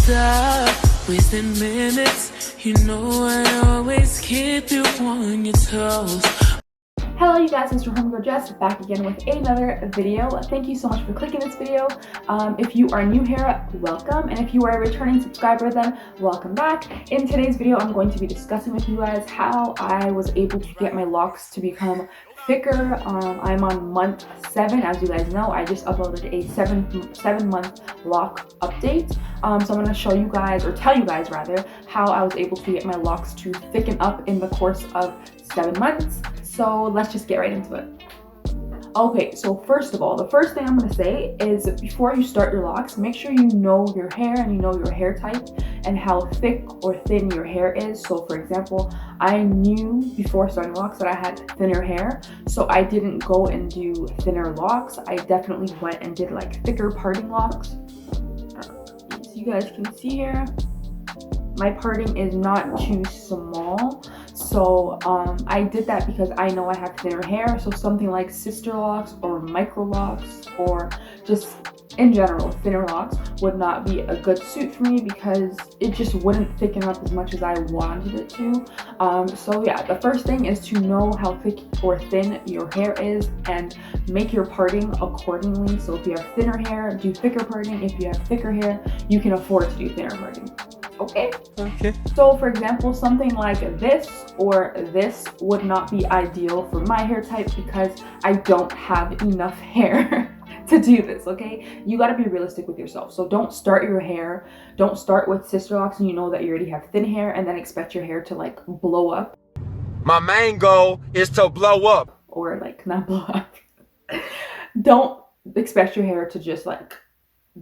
stop wasting minutes. You know I always keep you on your toes. Hello you guys, it's your homegirl Jess back again with another video. Thank you so much for clicking this video. If you are new here, welcome, and if you are a returning subscriber, then welcome back. In today's video, I'm going to be discussing with you guys how I was able to get my locks to become thicker. I'm on month 7, as you guys know. I just uploaded a 7-month lock update. So I'm going to show you guys, or tell you guys rather, how I was able to get my locks to thicken up in the course of 7 months. So let's just get right into it. Okay, so first of all, the first thing I'm going to say is before you start your locks, make sure you know your hair and you know your hair type and how thick or thin your hair is. So for example, I knew before starting locks that I had thinner hair, so I didn't go and do thinner locks. I definitely went and did like thicker parting locks. So you guys can see here, my parting is not too small. So I did that because I know I have thinner hair, so something like sister locks or micro locks or just in general thinner locks would not be a good suit for me because it just wouldn't thicken up as much as I wanted it to. So yeah, the first thing is to know how thick or thin your hair is and make your parting accordingly. So if you have thinner hair, do thicker parting. If you have thicker hair, you can afford to do thinner parting. Okay. So for example, something like this or this would not be ideal for my hair type because I don't have enough hair to do this. Okay, you got to be realistic with yourself. So don't start with sister locks and you know that you already have thin hair and then expect your hair to like blow up. My main goal is to blow up, or like not blow up. Don't expect your hair to just like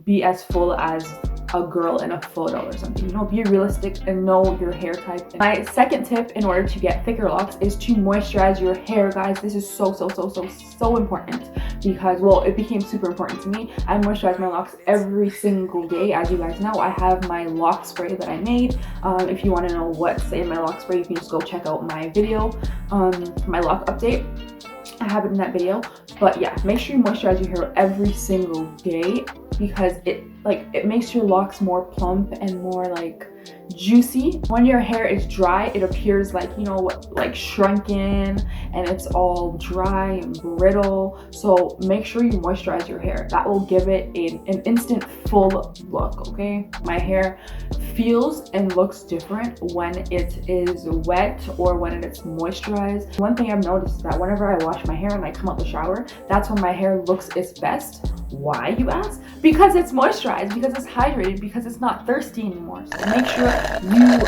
be as full as a girl in a photo or something. You know, be realistic and know your hair type. My second tip in order to get thicker locks is to moisturize your hair, guys. This is so important because, well, it became super important to me. I moisturize my locks every single day. As you guys know, I have my lock spray that I made. If you want to know what's in my lock spray, you can just go check out my video, my lock update. I have it in that video. But yeah, make sure you moisturize your hair every single day because it makes your locks more plump and more like juicy. When your hair is dry, it appears like, you know, like shrunken and it's all dry and brittle. So make sure you moisturize your hair. That will give it an instant full look. Okay, my hair feels and looks different when it is wet or when it's moisturized. One thing I've noticed is that whenever I wash my hair and I come out the shower, that's when my hair looks its best. Why, you ask? Because it's moisturized, because it's hydrated, because it's not thirsty anymore. So make sure you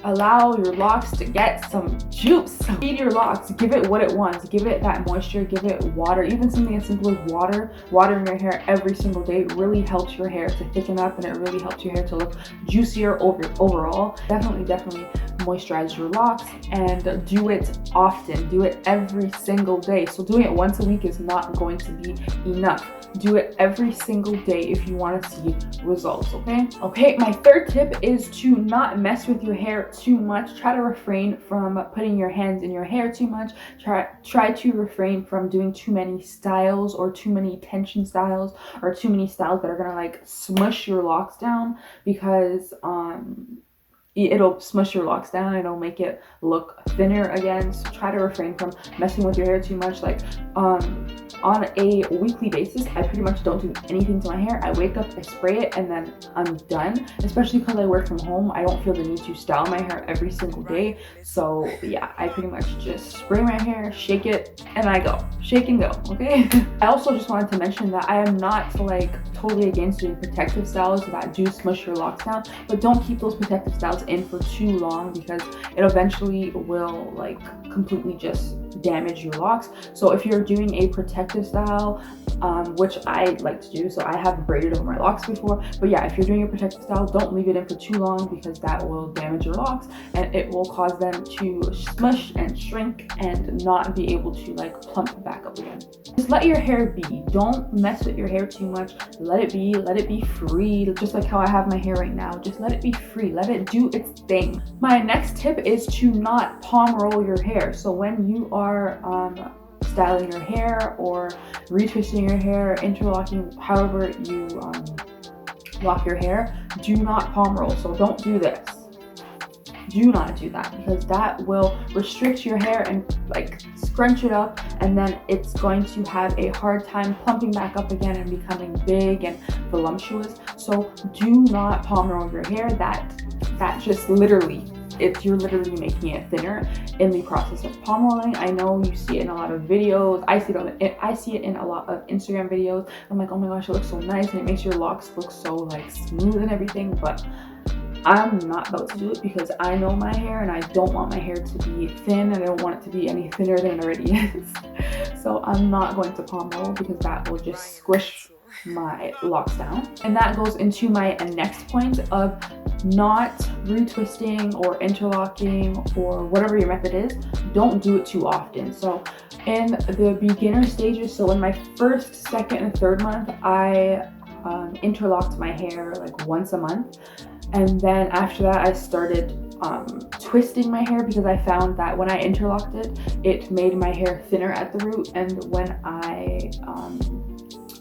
allow your locks to get some juice. Feed your locks, give it what it wants, give it that moisture, give it water. Even something as simple as watering your hair every single day really helps your hair to thicken up and it really helps your hair to look juicier overall. Definitely moisturize your locks and do it often. Do it every single day. So doing it once a week is not going to be enough. Do it every single day if you want to see results. Okay, my third tip is to not mess with your hair too much. Try to refrain from putting your hands in your hair too much. Try to refrain from doing too many styles or too many tension styles or too many styles that are gonna like smush your locks down because it'll smush your locks down and it'll make it look thinner again. So try to refrain from messing with your hair too much. Like on a weekly basis, I pretty much don't do anything to my hair. I wake up, I spray it, and then I'm done. Especially because I work from home, I don't feel the need to style my hair every single day. So yeah, I pretty much just spray my hair, shake it, and I go. Shake and go, okay? I also just wanted to mention that I am not like totally against doing protective styles that do smush your locks down, but don't keep those protective styles in for too long because it eventually will like completely just damage your locks. So if you're doing a protective style, which I like to do, so I have braided over my locks before, but yeah, if you're doing a protective style, don't leave it in for too long because that will damage your locks and it will cause them to smush and shrink and not be able to like plump back up again. Just let your hair be. Don't mess with your hair too much. Let it be free, just like how I have my hair right now. Just let it be free, let it do its thing. My next tip is to not palm roll your hair. So when you are styling your hair or retwisting your hair, interlocking, however you lock your hair, do not palm roll. So don't do this. Do not do that, because that will restrict your hair and like scrunch it up, and then it's going to have a hard time plumping back up again and becoming big and voluptuous. So do not palm roll your hair. That just literally, you're literally making it thinner in the process of palm rolling. I know you see it in a lot of videos. I see it in a lot of Instagram videos. I'm like, oh my gosh, it looks so nice, and it makes your locks look so like smooth and everything. But I'm not about to do it, because I know my hair and I don't want my hair to be thin, and I don't want it to be any thinner than it already is. So I'm not going to palm roll, because that will just squish my locks down. And that goes into my next point of not retwisting or interlocking, or whatever your method is. Don't do it too often. So in the beginner stages, so in my first, second, and third month, I interlocked my hair like once a month. And then after that, I started twisting my hair, because I found that when I interlocked it, it made my hair thinner at the root. And when I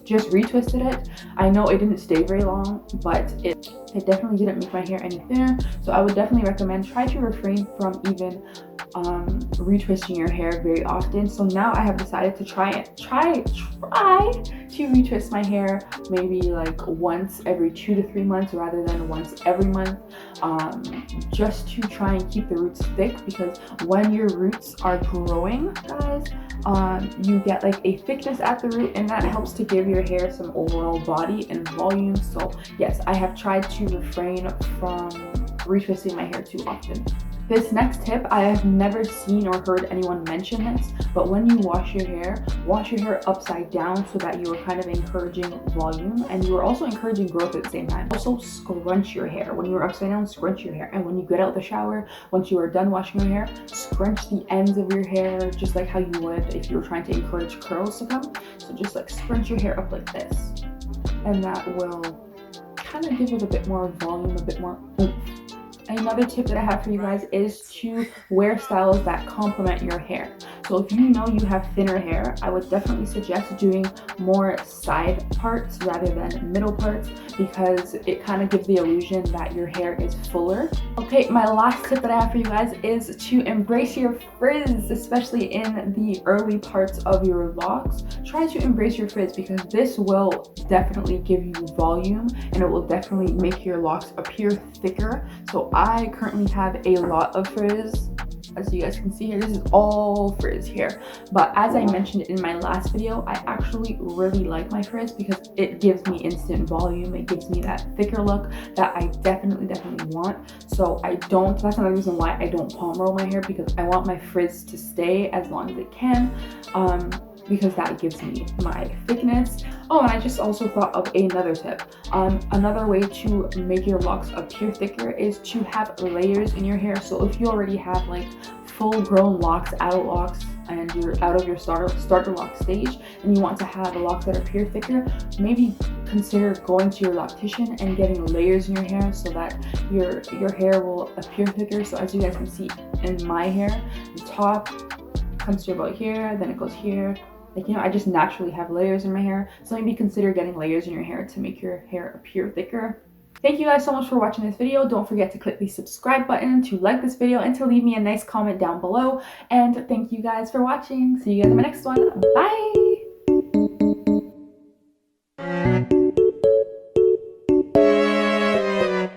just retwisted it, I know it didn't stay very long, but it definitely didn't make my hair any thinner. So I would definitely recommend try to refrain from even retwisting your hair very often. So now I have decided to try to retwist my hair maybe like once every 2 to 3 months rather than once every month, just to try and keep the roots thick, because when your roots are growing, guys, you get like a thickness at the root, and that helps to give your hair some overall body and volume. So yes, I have tried to refrain from retwisting my hair too often. This next tip, I have never seen or heard anyone mention this, but when you wash your hair upside down, so that you are kind of encouraging volume, and you are also encouraging growth at the same time. Also scrunch your hair. When you're upside down, scrunch your hair. And when you get out the shower, once you are done washing your hair, scrunch the ends of your hair, just like how you would if you were trying to encourage curls to come. So just like scrunch your hair up like this, and that will kind of give it a bit more volume, a bit more oomph. Another tip that I have for you guys is to wear styles that complement your hair. So if you know you have thinner hair, I would definitely suggest doing more side parts rather than middle parts, because it kind of gives the illusion that your hair is fuller. Okay, my last tip that I have for you guys is to embrace your frizz, especially in the early parts of your locks. Try to embrace your frizz, because this will definitely give you volume, and it will definitely make your locks appear thicker. So I currently have a lot of frizz. As you guys can see here, this is all frizz here. But as I mentioned in my last video, I actually really like my frizz, because it gives me instant volume. It gives me that thicker look that I definitely want. So that's another reason why I don't palm roll my hair, because I want my frizz to stay as long as it can. Because that gives me my thickness. Oh, and I just also thought of another tip. Another way to make your locks appear thicker is to have layers in your hair. So if you already have like full grown locks, adult locks, and you're out of your starter lock stage, and you want to have locks that appear thicker, maybe consider going to your loctician and getting layers in your hair, so that your hair will appear thicker. So as you guys can see in my hair, the top comes to about here, then it goes here. Like, you know, I just naturally have layers in my hair. So maybe consider getting layers in your hair to make your hair appear thicker. Thank you guys so much for watching this video. Don't forget to click the subscribe button, to like this video, and to leave me a nice comment down below. And thank you guys for watching. See you guys in my next one. Bye!